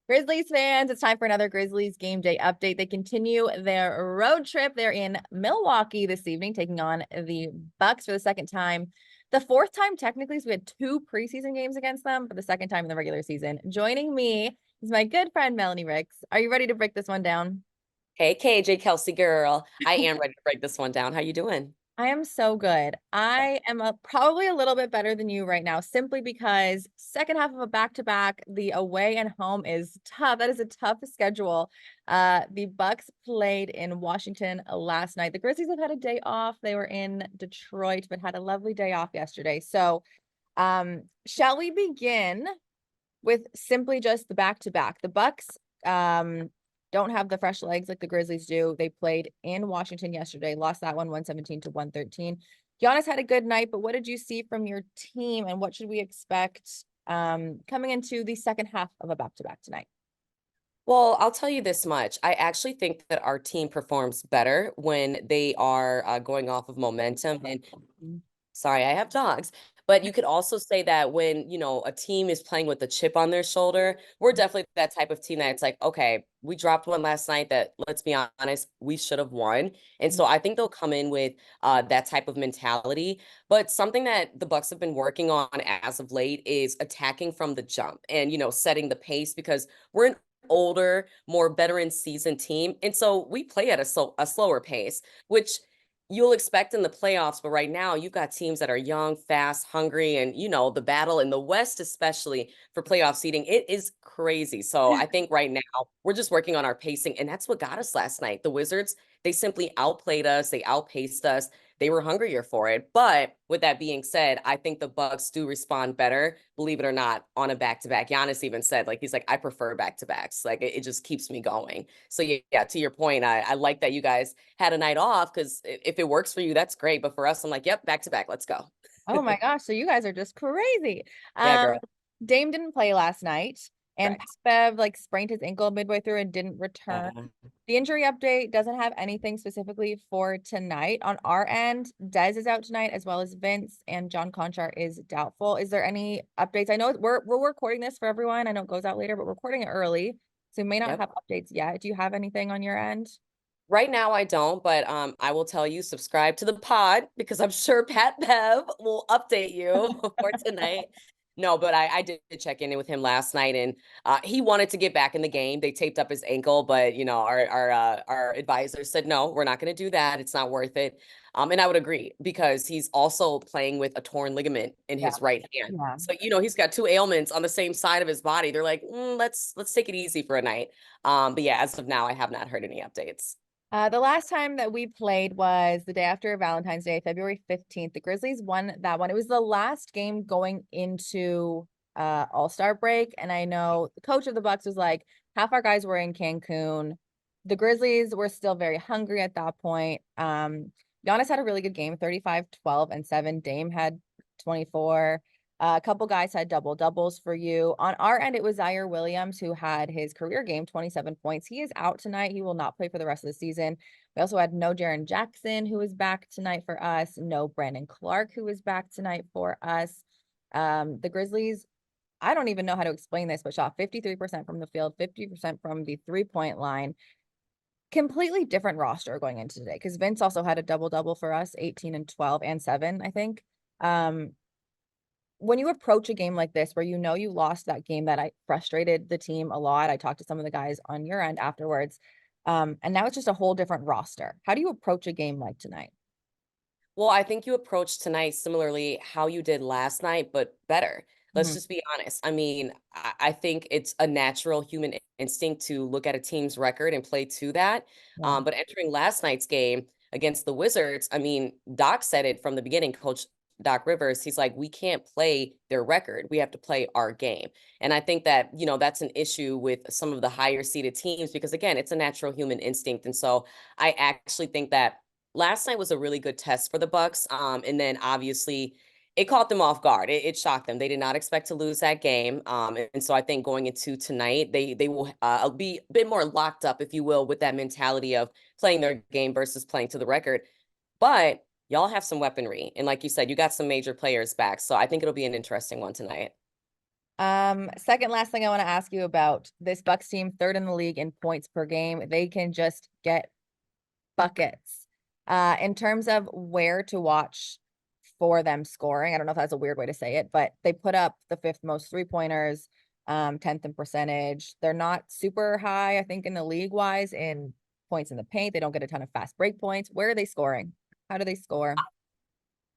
Grizzlies fans, it's time for another Grizzlies game day update. They continue their road trip. They're in Milwaukee this evening, taking on the Bucks for the second time. The fourth time, technically, so we had two preseason games against them, for the second time in the regular season. Joining me is my good friend Melanie Ricks. Are you ready to break this one down? Hey, KJ, Kelcey girl. I am ready to break this one down. How you doing? I am so good. I am probably a little bit better than you right now, simply because second half of a back-to-back, the away and home is tough. That is a tough schedule. The Bucks played in Washington last night. The Grizzlies have had a day off. They were in Detroit, but had a lovely day off yesterday. So, shall we begin with simply just the back-to-back? The Bucks, don't have the fresh legs like the Grizzlies do. They played in Washington yesterday, lost that one 117 to 113. Giannis had a good night, but what did you see from your team and what should we expect coming into the second half of a back-to-back tonight? Well, I'll tell you this much. I actually think that our team performs better when they are going off of momentum. And sorry, I have dogs. But you could also say that when, a team is playing with a chip on their shoulder, we're definitely that type of team that it's like, okay, we dropped one last night that, let's be honest, we should have won. And so I think they'll come in with that type of mentality. But something that the Bucks have been working on as of late is attacking from the jump and, setting the pace because we're an older, more veteran seasoned team. And so we play at a slower pace, which you'll expect in the playoffs, but right now you've got teams that are young, fast, hungry, and the battle in the West, especially for playoff seeding, it is crazy. So I think right now we're just working on our pacing, and that's what got us last night. The Wizards, they simply outplayed us, they outpaced us, they were hungrier for it. But with that being said, I think the Bucks do respond better, believe it or not, on a back-to-back. Giannis even said, he's like, I prefer back-to-backs. It just keeps me going. So yeah, to your point, I like that you guys had a night off because if it works for you, that's great. But for us, I'm like, yep, back-to-back, let's go. Oh my gosh, so you guys are just crazy. Yeah, Um, girl. Dame didn't play last night, and Correct. Bev sprained his ankle midway through and didn't return. Uh, The injury update doesn't have anything specifically for tonight. On our end, Dez is out tonight, as well as Vince, and John Conchar is doubtful. Is there any updates? I know we're recording this for everyone. I know it goes out later, but we're recording it early, so we may not yep. have updates yet. Do you have anything on your end? Right now, I don't, but I will tell you, subscribe to the pod because I'm sure Pat Bev will update you for tonight. No, but I did check in with him last night, and he wanted to get back in the game. They taped up his ankle, but our advisor said no, we're not going to do that. It's not worth it. And I would agree because he's also playing with a torn ligament in Yeah. his right hand. Yeah. So he's got two ailments on the same side of his body. They're like, let's take it easy for a night. But yeah, as of now, I have not heard any updates. The last time that we played was the day after Valentine's Day, February 15th. The Grizzlies won that one. It was the last game going into All-Star break. And I know the coach of the Bucks was like, half our guys were in Cancun. The Grizzlies were still very hungry at that point. Giannis had a really good game, 35, 12, and 7. Dame had 24. A couple guys had double doubles for you. On our end, it was Zaire Williams who had his career game, 27 points. He is out tonight. He will not play for the rest of the season. We also had no Jaren Jackson, who is back tonight for us. No Brandon Clark, who is back tonight for us. The Grizzlies, I don't even know how to explain this, but shot 53% from the field, 50% from the three-point line. Completely different roster going into today because Vince also had a double double for us, 18 and 12 and 7, I think. Um, when you approach a game like this where you lost that game that I frustrated the team a lot, I talked to some of the guys on your end afterwards, and now it's just a whole different roster. How do you approach a game like tonight? Well, I think you approached tonight similarly how you did last night, but better. Let's Mhm. just be honest. I mean, I think it's a natural human instinct to look at a team's record and play to that. Yeah. But entering last night's game against the Wizards, I mean, Doc said it from the beginning, Coach Doc Rivers. He's like, we can't play their record. We have to play our game. And I think that, that's an issue with some of the higher seeded teams because, again, it's a natural human instinct. And so I actually think that last night was a really good test for the Bucks. And then obviously it caught them off guard. It shocked them. They did not expect to lose that game. And so I think going into tonight, they will be a bit more locked up, if you will, with that mentality of playing their game versus playing to the record. But y'all have some weaponry. And like you said, you got some major players back. So I think it'll be an interesting one tonight. Second last thing I want to ask you about this Bucks team, third in the league in points per game. They can just get buckets. In terms of where to watch for them scoring, I don't know if that's a weird way to say it, but they put up the fifth most three-pointers, 10th in percentage. They're not super high, I think, in the league wise in points in the paint. They don't get a ton of fast break points. Where are they scoring? How do they score?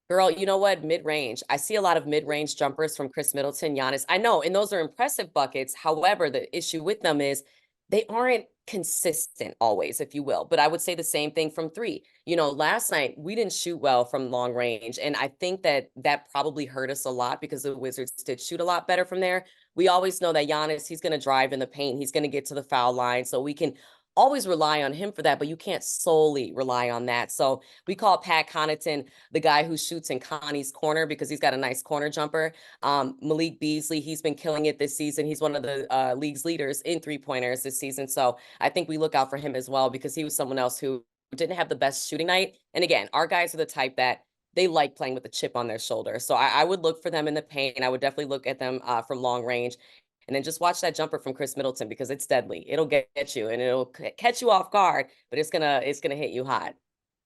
Girl, you know what? Mid-range. I see a lot of mid-range jumpers from Chris Middleton, Giannis. I know, and those are impressive buckets. However, the issue with them is they aren't consistent always, if you will. But I would say the same thing from three. Last night we didn't shoot well from long range, and I think that that probably hurt us a lot because the Wizards did shoot a lot better from there. We always know that Giannis, he's going to drive in the paint, he's going to get to the foul line, so we can always rely on him for that, but you can't solely rely on that. So we call Pat Connaughton the guy who shoots in Connie's corner because he's got a nice corner jumper. Malik Beasley, he's been killing it this season. He's one of the league's leaders in three-pointers this season. So I think we look out for him as well because he was someone else who didn't have the best shooting night. And again, our guys are the type that they like playing with a chip on their shoulder. So I would look for them in the paint. I would definitely look at them from long range. And then just watch that jumper from Chris Middleton because it's deadly. It'll get you and it'll catch you off guard, but it's gonna hit you hot.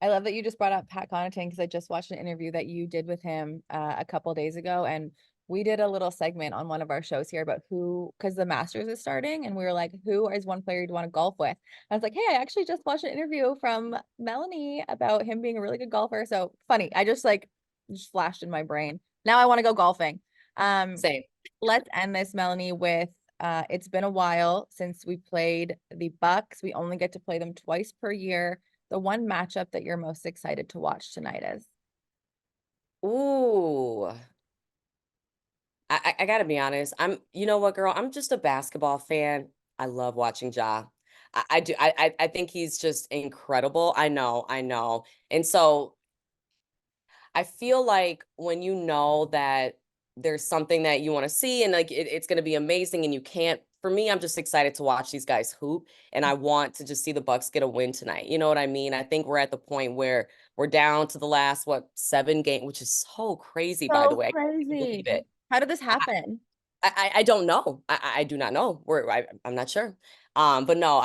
I love that you just brought up Pat Connaughton because I just watched an interview that you did with him a couple days ago, and we did a little segment on one of our shows here about who, because the Masters is starting, and we were like, who is one player you'd want to golf with? I was like, hey, I actually just watched an interview from Melanie about him being a really good golfer. So funny, I just flashed in my brain. Now I want to go golfing. Same. Let's end this, Melanie, with it's been a while since we played the Bucks. We only get to play them twice per year. The one matchup that you're most excited to watch tonight is? Ooh. I gotta be honest. You know what, girl? I'm just a basketball fan. I love watching Ja. I do. I think he's just incredible. I know. And so I feel like when you know that there's something that you want to see and like it's going to be amazing and you can't, for me, I'm just excited to watch these guys hoop and I want to just see the Bucks get a win tonight. You know what I mean? I think we're at the point where we're down to the last, what, 7 game, which is so crazy, by the So way. I can't believe crazy. it. How did this happen? I don't know. I do not know. I'm not sure. But no,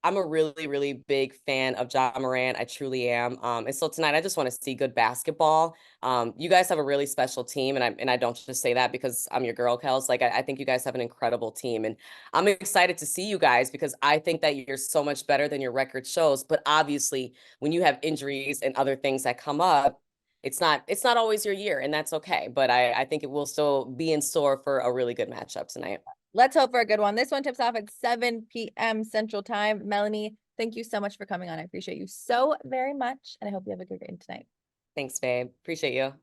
I'm a really, really big fan of John Morant. I truly am. And so tonight I just want to see good basketball. You guys have a really special team, and I don't just say that because I'm your girl, Kels. Like I think you guys have an incredible team, and I'm excited to see you guys because I think that you're so much better than your record shows. But obviously, when you have injuries and other things that come up, it's not always your year, and that's okay. But I think it will still be in store for a really good matchup tonight. Let's hope for a good one. This one tips off at 7 p.m. Central Time. Melanie, thank you so much for coming on. I appreciate you so very much, and I hope you have a good game tonight. Thanks, babe. Appreciate you.